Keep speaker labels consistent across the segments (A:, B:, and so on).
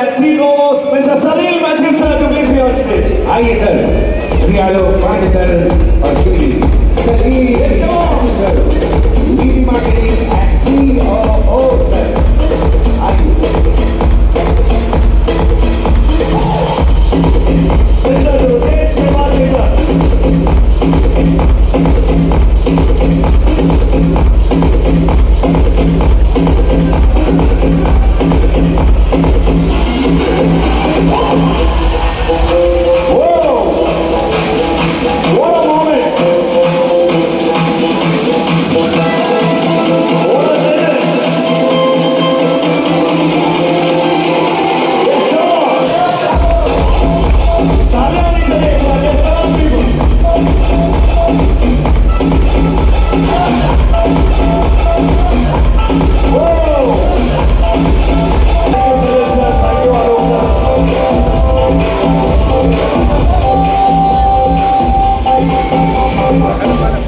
A: and CEOs, Mr. Salil Manjil sir, to please be on stage. आइए sir, Shri Alok Pande sir और Shri sir, let's go on sir. Lead marketing and COO sir. आइए sir. Mr. Rupesh Tripathi sir.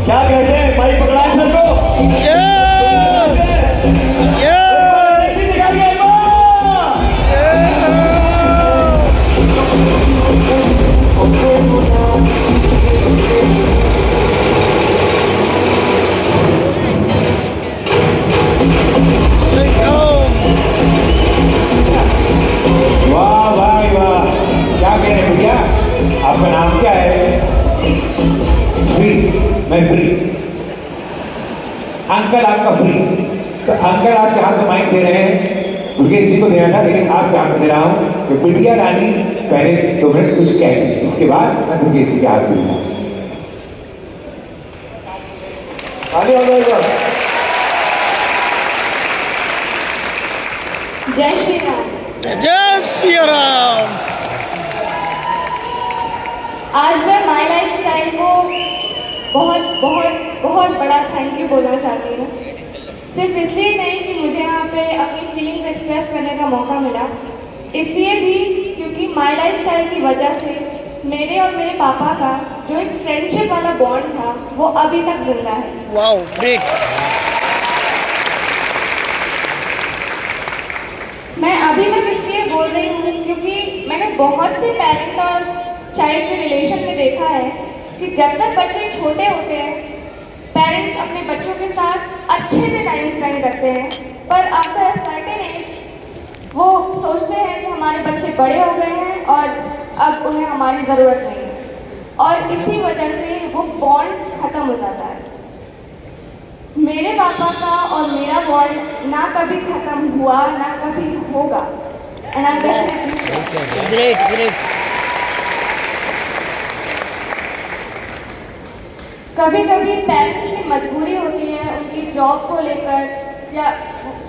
A: क्या कहते हैं भाई, पकड़ा sir को वाह भाई वाह, क्या कह रहे हैं भैया, आपका नाम क्या है? फ्री, मैं फ्री। अंकल आपका फ्री, तो अंकल आपके हाथ में माइक दे रहे हैं, मुकेश जी को देना था लेकिन आपके हाथ में दे रहा हूँ कि बिटिया रानी पहले 2 मिनट कुछ कहेगी, उसके बाद मैं मुकेश जी के हाथ में दूंगा।
B: जय श्री राम।
C: जय श्री राम।
B: आज मैं माई लाइफ स्टाइल को बहुत बहुत बहुत बड़ा थैंक यू बोलना चाहती हूँ। सिर्फ इसलिए नहीं कि मुझे यहाँ पे अपनी फीलिंग्स एक्सप्रेस करने का मौका मिला, इसलिए भी क्योंकि माई लाइफ स्टाइल की वजह से मेरे और मेरे पापा का जो एक फ्रेंडशिप वाला बॉन्ड था वो अभी तक जिंदा है।
C: Wow, great.
B: मैं अभी तक इसलिए बोल रही हूँ क्योंकि मैंने बहुत से पेरेंट और चाइल्ड के रिलेशन में देखा है कि जब तक बच्चे छोटे होते हैं पेरेंट्स अपने बच्चों के साथ अच्छे से टाइम स्पेंड करते हैं, पर आफ्टर अ सर्टेन एज वो सोचते हैं कि हमारे बच्चे बड़े हो गए हैं और अब उन्हें हमारी ज़रूरत नहीं है, और इसी वजह से वो बॉन्ड ख़त्म हो जाता है। मेरे पापा का और मेरा बॉन्ड ना कभी ख़त्म हुआ ना कभी होगा। And I am definitely
C: great great.
B: कभी कभी पेरेंट्स की मजबूरी होती है उनकी जॉब को लेकर या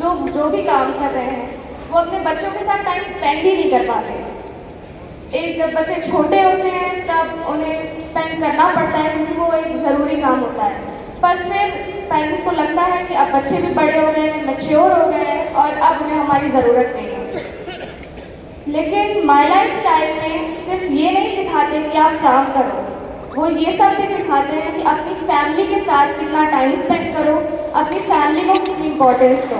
B: जो भी काम कर रहे हैं वो अपने बच्चों के साथ टाइम स्पेंड ही नहीं कर पाते। एक जब बच्चे छोटे होते हैं तब उन्हें स्पेंड करना पड़ता है क्योंकि वो एक ज़रूरी काम होता है, पर फिर पेरेंट्स को लगता है कि अब बच्चे भी बड़े हो गए हैं, मैच्योर हो गए हैं और अब उन्हें हमारी ज़रूरत नहीं है। लेकिन माई लाइफ स्टाइल में सिर्फ ये नहीं सिखाते कि आप काम करो, वो ये सब भी सिखाते हैं कि अपनी फैमिली के साथ कितना टाइम स्पेंड करो, अपनी फैमिली को कितनी इम्पोर्टेंस दो।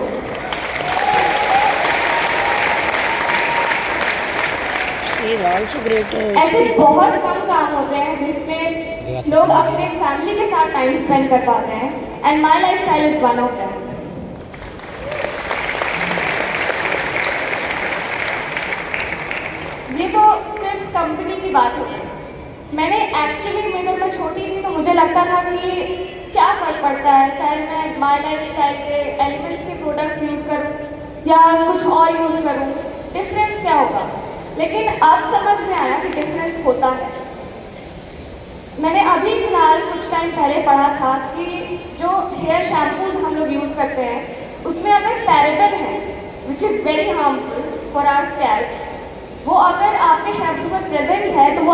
B: ऐसे बहुत कम काम होते हैं जिसमें लोग अपने फैमिली के साथ टाइम स्पेंड कर पाते हैं, and my life style is one of them. ये तो सिर्फ कंपनी की बात होती है। मैंने एक्चुअली जब मैं छोटी थी तो मुझे लगता था कि क्या फ़र्क पड़ता है चाहे मैं माई लाइफ स्टाइल के एलिमेंट्स के प्रोडक्ट्स यूज़ करूँ या कुछ और यूज़ करूँ, डिफरेंस क्या होगा। लेकिन अब समझ में आया कि डिफरेंस होता है। मैंने अभी फिलहाल कुछ टाइम पहले पढ़ा था कि जो हेयर शैम्पूज हम लोग यूज़ करते हैं उसमें अगर पैराबेन है which is very harmful for our scalp, वो अगर आपके शैम्पू में प्रेजेंट है तो वो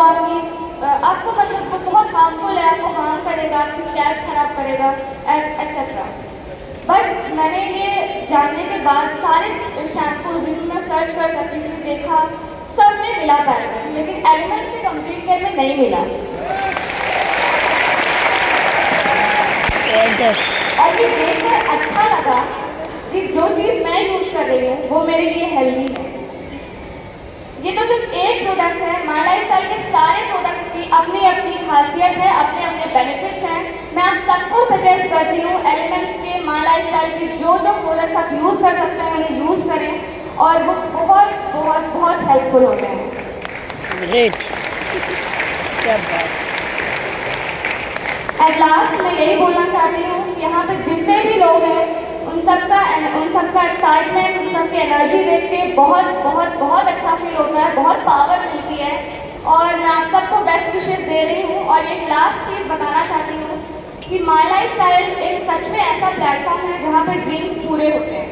B: आपको मतलब वो बहुत हार्मफुल है, आपको हार्म करेगा, आपकी स्कैल्प खराब करेगा एटसेट्रा। बट मैंने ये जानने के बाद सारे शैम्पू जिनको मैं सर्च कर सकती थी देखा सब में मिला पैराबेन, लेकिन एलिमेंट्स के कंप्लीट केयर में नहीं मिला। और ये देखकर अच्छा लगा कि जो चीज़ मैं यूज़ कर रही हूँ वो मेरे लिए हेल्दी है। मैं आप सबको सजेस्ट करती हूँ एलिमेंट्स के माय लाइफस्टाइल के जो प्रोडक्ट्स आप यूज़ कर सकते हैं उन्हें यूज़ करें और वो बहुत बहुत बहुत हेल्पफुल होते हैं।
C: ग्रेट, क्या बात।
B: एट लास्ट मैं यही बोलना चाहती हूँ कि यहाँ पे जितने भी लोग हैं उन सबका एक्साइटमेंट, उन सबकी एनर्जी देख के बहुत बहुत बहुत अच्छा फील होता है, बहुत पावर मिलती है और मैं आप सबको बेस्ट विशेस दे रही हूँ। और एक लास्ट चीज़ बताना चाहती हूँ कि माय लाइफस्टाइल एक सच में ऐसा प्लेटफॉर्म है जहाँ पे ड्रीम्स पूरे होते हैं।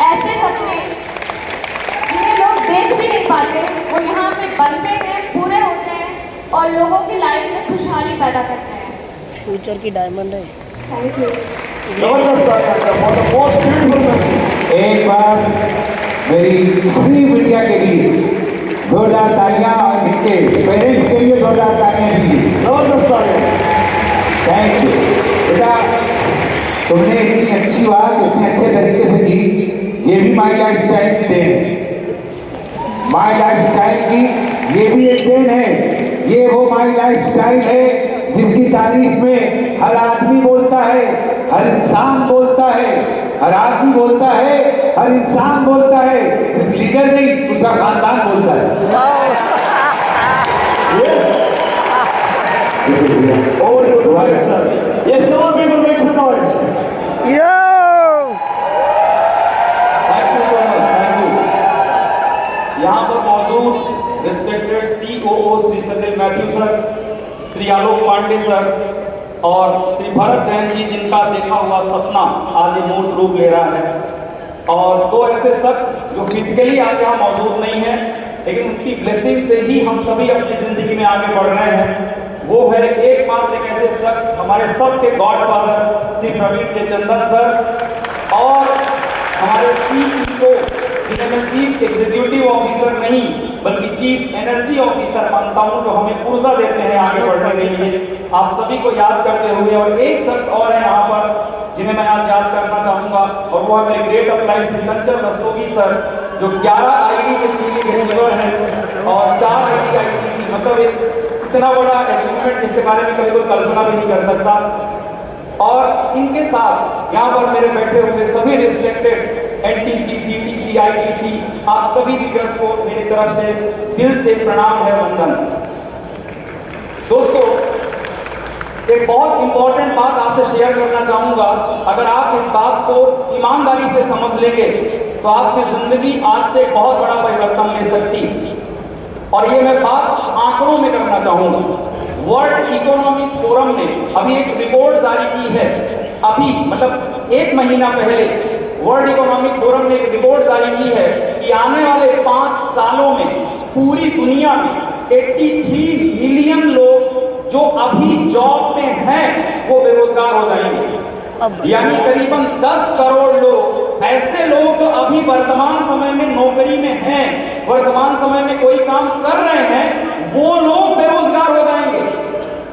B: ऐसे सपने जिन्हें लोग देख भी नहीं पाते वो यहाँ पे बनते हैं, पूरे होते हैं और लोगों की लाइफ में खुशहाली पैदा करते हैं।
C: फ्यूचर की डायमंड है।
B: Thank you.
A: जबरदस्त for the most beautiful message. एक बार मेरी पूरी मीडिया के लिए जोरदार तालियां और इनके पेरेंट्स के लिए जोरदार तालियां दीजिए। जबरदस्त तालियां। थैंक यू बेटा, तुमने इतनी अच्छी बात इतने अच्छे तरीके से की, ये भी माय लाइफस्टाइल की देन है। माय लाइफस्टाइल की ये भी एक देन है। ये वो माय लाइफस्टाइल है जिसकी तारीफ में हर आदमी बोलता है, हर इंसान बोलता है, हर आदमी बोलता है, हर इंसान बोलता है, सिर्फ लीडर नहीं दूसरा खानदान बोलता है। और तुम्हारे सर ये सब भी make some noise.
C: Yo,
D: thank you so much, thank you. यहाँ पर मौजूद respected COO Shri Sandeep Mathew sir, Shri Alok Pande sir और श्री भरत जैन जी, जिनका देखा हुआ सपना आज ये मूर्त रूप ले रहा है, और दो ऐसे शख्स जो फिजिकली आज यहाँ मौजूद नहीं है लेकिन उनकी ब्लेसिंग से ही हम सभी अपनी जिंदगी में आगे बढ़ रहे हैं। वो है एकमात्र एक ऐसे शख्स, हमारे सबके गॉडफादर श्री प्रवीण के चंदन सर और हमारे CEO, जिन्हें मैं चीफ एग्जीक्यूटिव ऑफिसर नहीं बल्कि चीफ एनर्जी ऑफिसर मानता हूं, जो हमें ऊर्जा देते हैं आगे बढ़ने के लिए। आप सभी को याद करते हुए और एक शख्स और है यहाँ पर जिन्हें मैं आज याद करना चाहूंगा और वो है मेरे ग्रेट अप्लाई श्री चंचल रस्तोगी सर, जो 11 IIT के सीनियर रिसीवर हैं और 4 IITC, मतलब एक इतना बड़ा अचीवमेंट जिसके बारे में कभी कोई कल्पना भी नहीं कर सकता। और इनके साथ यहाँ पर मेरे बैठे हुए सभी रिस्पेक्टेड NTC, CTC, ITC, आप सभी दिग्गज को मेरी तरफ से दिल से प्रणाम है, वंदन। दोस्तों, एक बहुत इंपॉर्टेंट बात आपसे शेयर करना चाहूंगा। अगर आप इस बात को ईमानदारी से समझ लेंगे तो आपकी जिंदगी आज से बहुत बड़ा परिवर्तन ले सकती। और ये मैं बात आंकड़ों में करना चाहूंगा। वर्ल्ड इकोनॉमिक फोरम ने अभी एक रिपोर्ट जारी की है, अभी मतलब 1 महीना पहले वर्ल्ड इकोनॉमिक फोरम ने एक रिपोर्ट जारी की है कि आने वाले 5 सालों में पूरी दुनिया में 83 मिलियन लोग जो अभी जॉब में हैं वो बेरोजगार हो जाएंगे। यानी करीबन 10 करोड़ लोग, ऐसे लोग जो अभी वर्तमान समय में नौकरी में हैं, वर्तमान समय में कोई काम कर रहे हैं, वो लोग बेरोजगार हो जाएंगे।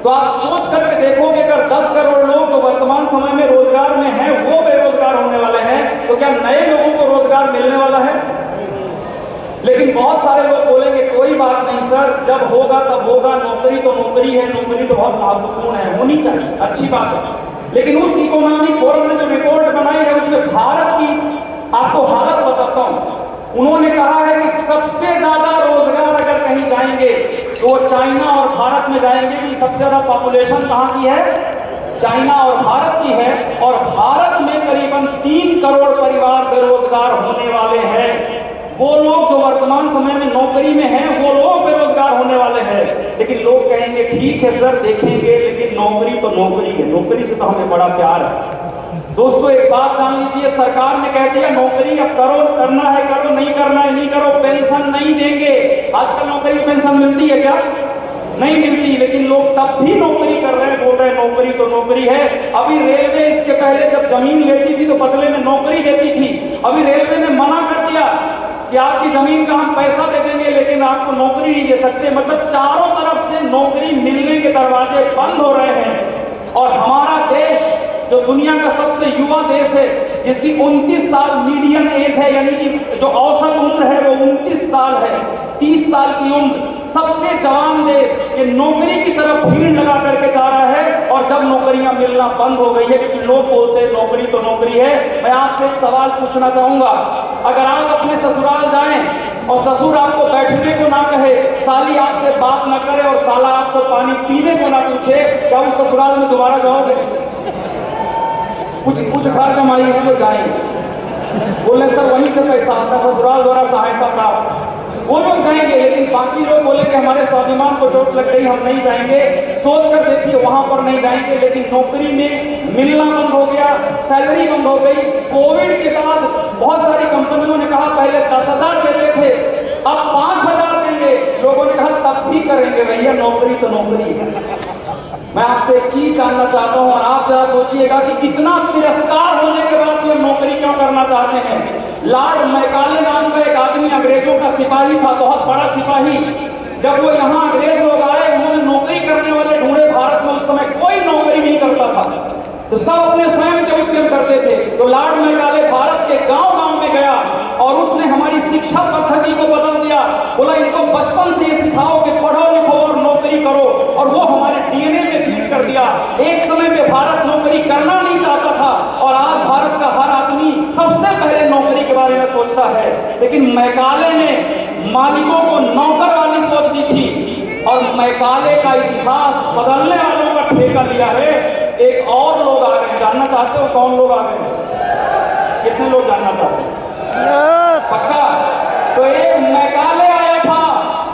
D: तो आप सोच करके देखोगे, अगर 10 करोड़ लोग जो वर्तमान समय में रोजगार में हैं वो बेरोजगार होने वाले हैं, तो क्या नए लोगों को रोजगार मिलने वाला है? लेकिन बहुत सारे लोग बोलेंगे कोई बात नहीं सर, जब होगा तब होगा, नौकरी तो नौकरी है, नौकरी तो बहुत महत्वपूर्ण है, होनी चाहिए, अच्छी बात है। लेकिन उस इकोनॉमिक फोरम ने जो रिपोर्ट बनाई है उसमें भारत की आपको हालत बताता हूं। उन्होंने कहा है कि सबसे ज्यादा रोजगार अगर कहीं जाएंगे तो वो चाइना और भारत में जाएंगे। कि सबसे ज्यादा पॉपुलेशन कहाँ की है? चाइना और भारत की है, और भारत में करीबन 3 करोड़ परिवार बेरोजगार होने वाले हैं। वो लोग जो वर्तमान समय में नौकरी में हैं वो लोग बेरोजगार होने वाले हैं। लेकिन लोग कहेंगे ठीक है सर देखेंगे, लेकिन नौकरी तो नौकरी है, नौकरी से तो हमें बड़ा प्यार है। दोस्तों, एक बात जान लीजिए, सरकार ने कह दिया नौकरी अब करो, करना है करो, नहीं करना है नहीं करो, पेंशन नहीं देंगे। आजकल नौकरी में पेंशन मिलती है क्या? नहीं मिलती। लेकिन लोग तब भी नौकरी कर रहे हैं, बोल रहे हैं नौकरी तो नौकरी है। अभी रेलवे इसके पहले जब जमीन लेती थी तो बदले में नौकरी देती थी। अभी रेलवे ने मना कर दिया कि आपकी जमीन का हम पैसा दे देंगे लेकिन आपको नौकरी नहीं दे सकते। मतलब चारों तरफ से नौकरी मिलने के दरवाजे बंद हो रहे हैं। और हमारा देश जो दुनिया का सबसे युवा देश है, जिसकी 29 साल मीडियम एज है, यानी कि जो औसत उम्र है वो 29 साल है, 30 साल की उम्र, सबसे जवान देश, ये नौकरी की तरफ भीड़ लगा करके जा रहा है। और और जब नौकरियां मिलना बंद हो गई है, क्योंकि लोग बोलते हैं नौकरी तो नौकरी है, मैं आपसे एक सवाल पूछना चाहूंगा। अगर आप अपने ससुराल जाएं और ससुर आपको बैठने को ना कहे, साली आपसे बात ना करे और साला आपको पानी पीने को ना पूछे, क्या उस ससुराल में दोबारा जाओगे? कुछ घर कमाई है तो जाएंगे, बोले सर वहीं से पैसा आता, ससुराल द्वारा सहायता प्राप्त, वो लोग जाएंगे। लेकिन बाकी लोग बोलेंगे हमारे स्वाभिमान को चोट लग गई, हम नहीं जाएंगे। सोच कर देखिए, वहां पर नहीं जाएंगे। लेकिन नौकरी में मिलना बंद हो गया, सैलरी बंद हो गई। कोविड के बाद बहुत सारी कंपनियों ने कहा पहले 10,000 देते थे, अब 5,000 देंगे। लोगों ने कहा तब भी करेंगे भैया, नौकरी तो नौकरी है। मैं आपसे एक चीज जानना चाहता हूं और आप जरा सोचिएगा कि इतना तिरस्कार होने के बाद भी हम नौकरी क्यों करना चाहते हैं। लॉर्ड मैकाले नाम का एक आदमी अंग्रेजों का सिपाही था, बहुत बड़ा सिपाही। जब वो यहाँ अंग्रेज लोग आए, उन्होंने नौकरी करने वाले ढूंढे। भारत में उस समय कोई नौकरी नहीं करता था, तो सब अपने स्वयं के उद्यम करते थे। तो लॉर्ड मैकाले भारत के गांव-गांव में गया और उसने हमारी शिक्षा पद्धति को बदल दिया। बोला इनको बचपन से ये सिखाओ कि पढ़ो लिखो और नौकरी करो, और वो हमारे डीएनए में फीड कर दिया। एक समय में भारत नौकरी करना नहीं चाहता था और आज भारत का हर आदमी सबसे पहले नौकरी के बारे में सोचता है। लेकिन मैकाले ने मालिकों को नौकर वाली सोच दी थी और मैकाले का इतिहास बदलने वालों का ठेका लिया है। एक और लोग आ गए, जानना चाहते हो कौन लोग आ गए? कितने लोग जानना चाहते हैं? पक्का? तो एक मैकाले आया था,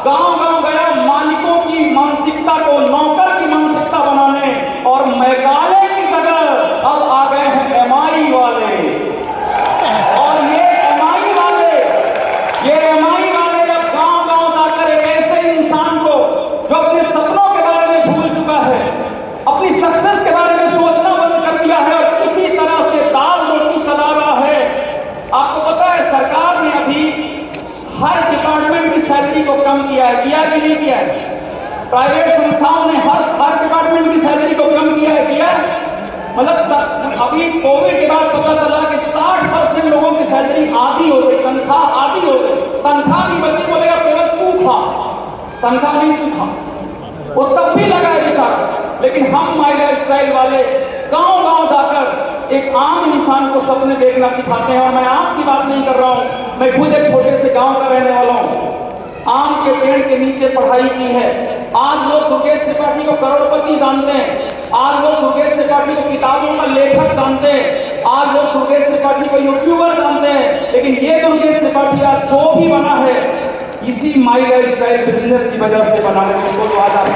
D: गांव-गांव गया मालिकों की मानसिकता को नौकर की मानसिकता बनाने, और मैकाले की जगह अब आ गए हैं एमआई वाले। और ये एमआई वाले अब गांव-गांव जाकर एक ऐसे इंसान को जो अपने सपनों के बारे में भूल चुका है, अपनी सक्सेस के बारे में सोचना बंद कर दिया है और किसी तरह से दाल रोटी चला रहा है। आपको पता है सरकार ने अभी हर डिपार्टमेंट की सैलरी को कम किया है, किया कि नहीं किया है? प्राइवेट संस्थाओं ने हर डिपार्टमेंट की सैलरी को कम किया है, किया? मतलब अभी कोविड के बाद पता चला कि 60% लोगों की सैलरी आधी हो गई, तनख्वाह आधी हो गई। तनख्वाह नहीं बची, बोलेगा केवल तू खा, तनख्वाह नहीं तू खा, वो तब भी लगा है बेचारा। लेकिन हम माई लाइफ स्टाइल वाले गांव-गांव जाकर एक आम इंसान को सपने देखना सिखाते हैं। और मैं आपकी बात नहीं कर रहा हूं, मैं खुद एक छोटे से गांव का रहने वाला हूं। आम के पेड़ के नीचे पढ़ाई की है। आज लोग दुर्गेश त्रिपाठी को करोड़पति जानते हैं, आज लोग दुर्गेश त्रिपाठी को किताबों का लेखक जानते हैं, आज लोग दुर्गेश त्रिपाठी को यूट्यूबर जानते हैं। लेकिन ये दुर्गेश त्रिपाठी आज जो भी बना है, इसी माई लाइफ स्टाइल बिजनेस की वजह से बना है, उसको तो आज आप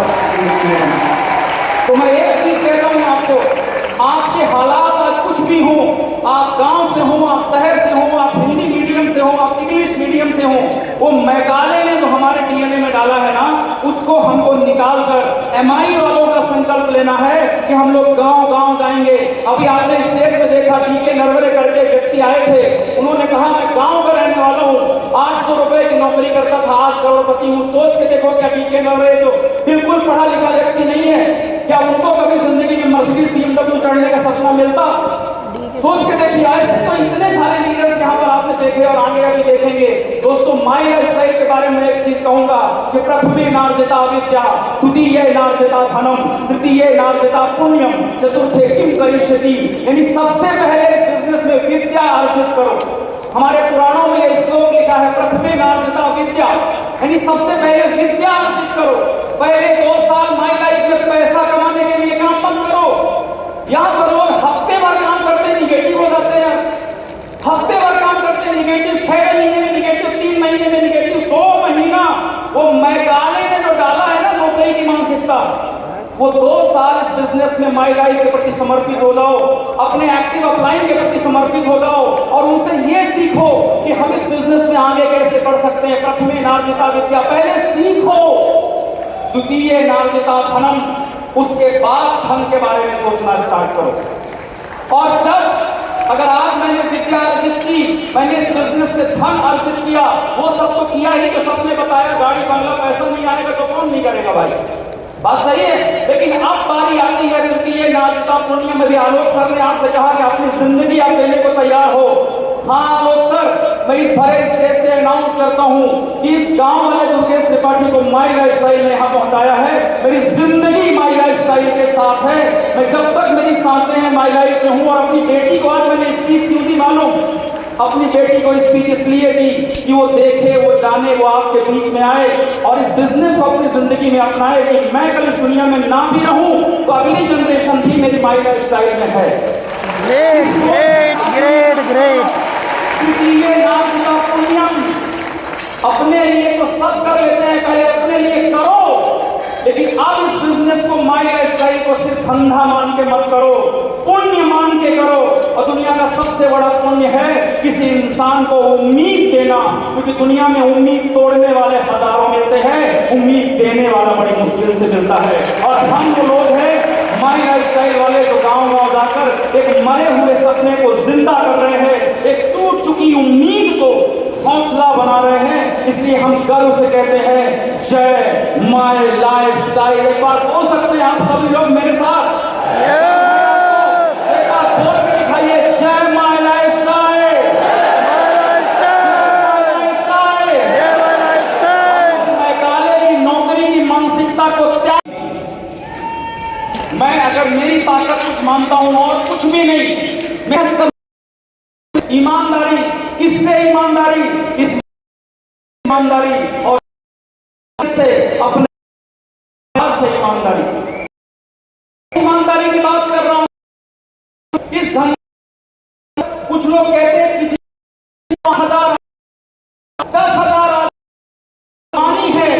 D: तो मैं एक चीज कहता हूं आपको, आपके हालात आज कुछ भी हो, आप गांव से हो, आप शहर से हो, आप हिंदी मीडियम से हो, आप इंग्लिश मीडियम से हो, वो मैकाले ने जो हमारे डीएनए में डाला है ना, उसको हमको निकाल कर एमआई वालों का संकल्प लेना है कि हम लोग गांव-गांव जाएंगे। अभी आपने स्टेज पे देखा, डीके नरवरे करके व्यक्ति आए थे, उन्होंने कहा मैं गांव का रहने वाला हूँ, 800 रुपए की नौकरी करता था, आज करोड़पति हूँ। सोच के देखो, क्या डीके नरवरे तो बिल्कुल पढ़ा लिखा व्यक्ति नहीं है, क्या उनको कभी जिंदगी में मर्सिडीज BMW चढ़ने का सपना मिलता? सोच के देखिए। ऐसे तो इतने सारे लीडर्स यहाँ पर आपने देखे और आगे अभी देखेंगे। दोस्तों, माई लाइफ स्टाइल के बारे में एक चीज कहूंगा कि प्रथमे नार्जिता विद्या, द्वितीये नार्जिता धनम, तृतीये नार्जिता पुण्यम, चतुर्थे किम करिष्यति। यानी सबसे पहले इस बिजनेस में विद्या अर्जित करो। हमारे पुराणों में यह श्लोक लिखा है, प्रथमे नार्जिता विद्या, यानी सबसे पहले विद्या अर्जित करो। पहले 2 साल माई लाइफ में पैसा कमाने के लिए काम मत करो। यहाँ पर लोग हफ्ते भर काम करते निगेटिव हो जाते हैं, हफ्ते भर काम करते निगेटिव, 6 महीने में निगेटिव, 3 महीने में निगेटिव, 2 महीना वो मैकाले ने जो डाला है ना नौकरी की मानसिकता, वो 2 साल इस बिजनेस में माई लाइफ के प्रति समर्पित हो जाओ, अपने एक्टिव अपलाइन के प्रति समर्पित हो जाओ और उनसे ये सीखो कि हम इस बिजनेस में आगे कैसे बढ़ सकते हैं। प्रथमे नार्जिता विद्या, पहले सीखो, द्वितीय नार्जिता धनम, उसके बाद धन के बारे में सोचना स्टार्ट करो। और जब अगर आज मैंने विद्या अर्जित की, मैंने इस बिजनेस से धन अर्जित किया, वो सब तो किया ही, तो सबने बताया गाड़ी बंगला पैसा नहीं आएगा तो कौन नहीं करेगा भाई, बात सही है। लेकिन अब बारी आती है तृतीय नार्जिता पुण्य में भी। आलोक सर ने आपसे कहा कि अपनी जिंदगी आप देने को तैयार हो। हाँ आलोक सर, मैं इस भरे स्टेज से अनाउंस करता हूँ कि इस गांव वाले दुर्गेश त्रिपाठी को माई लाइफ स्टाइल ने यहाँ पहुंचाया है। मेरी जिंदगी माई लाइफ स्टाइल के साथ है। मैं जब तक मेरी सांसें हैं माई लाइफ में हूँ। और अपनी बेटी को आज मैंने स्पीच क्यों दी मालूम? अपनी बेटी को स्पीच इसलिए दी कि वो देखे, वो जाने, वो आपके बीच में आए और इस बिजनेस को अपनी जिंदगी में अपनाए कि मैं कल इस दुनिया में ना भी रहूं तो अगली जनरेशन भी मेरी माई लाइफ स्टाइल में है।
C: Great great great great.
D: क्योंकि ये नाम का पुण्यम अपने लिए तो सब कर लेते हैं, पहले अपने लिए करो, लेकिन अब इस बिजनेस को माई लाइफ स्टाइल को सिर्फ धंधा मान के मत करो, पुण्य मान के करो। और दुनिया का सबसे बड़ा पुण्य है किसी इंसान को उम्मीद देना, क्योंकि दुनिया में उम्मीद तोड़ने वाले हजारों मिलते हैं, उम्मीद देने वाला बड़ी मुश्किल से मिलता है। और हम वो लोग हैं माई लाइफ स्टाइल वाले जो गांव-गांव जाकर एक मरे हुए सपने को जिंदा कर रहे हैं, एक टूट चुकी उम्मीद को हौसला बना रहे हैं। इसलिए हम गर्व से कहते हैं जय माई लाइफ स्टाइल। एक बार बोल सकते हैं आप सभी लोग मेरे साथ? एक बार बोल के दिखाइए, जय माई लाइफ स्टाइल। मेघालय की नौकरी की मानसिकता को त्याग, मैं अगर मेरी ताकत कुछ मानता हूं और कुछ भी नहीं, मैं ईमानदारी, किससे ईमानदारी? इस ईमानदारी और से अपने से ईमानदारी, ईमानदारी की बात कर रहा हूं। इस कुछ लोग कहते हैं किसी 10,000 पानी है,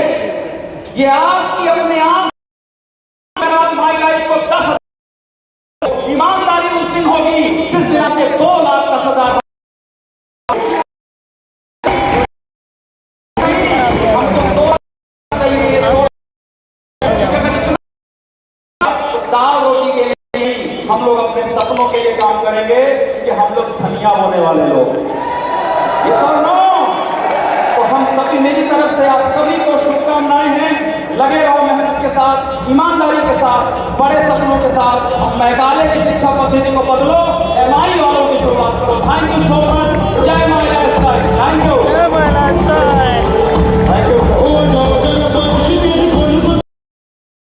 D: ये आपकी अपने आप माई लाइफ को 10,000 ईमानदारी उस दिन होगी जिस दिन आपसे 2,10,000 दाल रोटी के लिए नहीं, हम लोग अपने सपनों के लिए काम करेंगे कि हम लोग धनिया होने वाले लोग। ये सब नो, तो हम सभी, मेरी तरफ से आप सभी को शुभकामनाएं हैं। लगे रहो मेहनत के साथ, ईमानदारी के साथ, बड़े सपनों के साथ। हम मेघालय की शिक्षा पद्धति को बदलो, MI वालों की शुरुआत करो।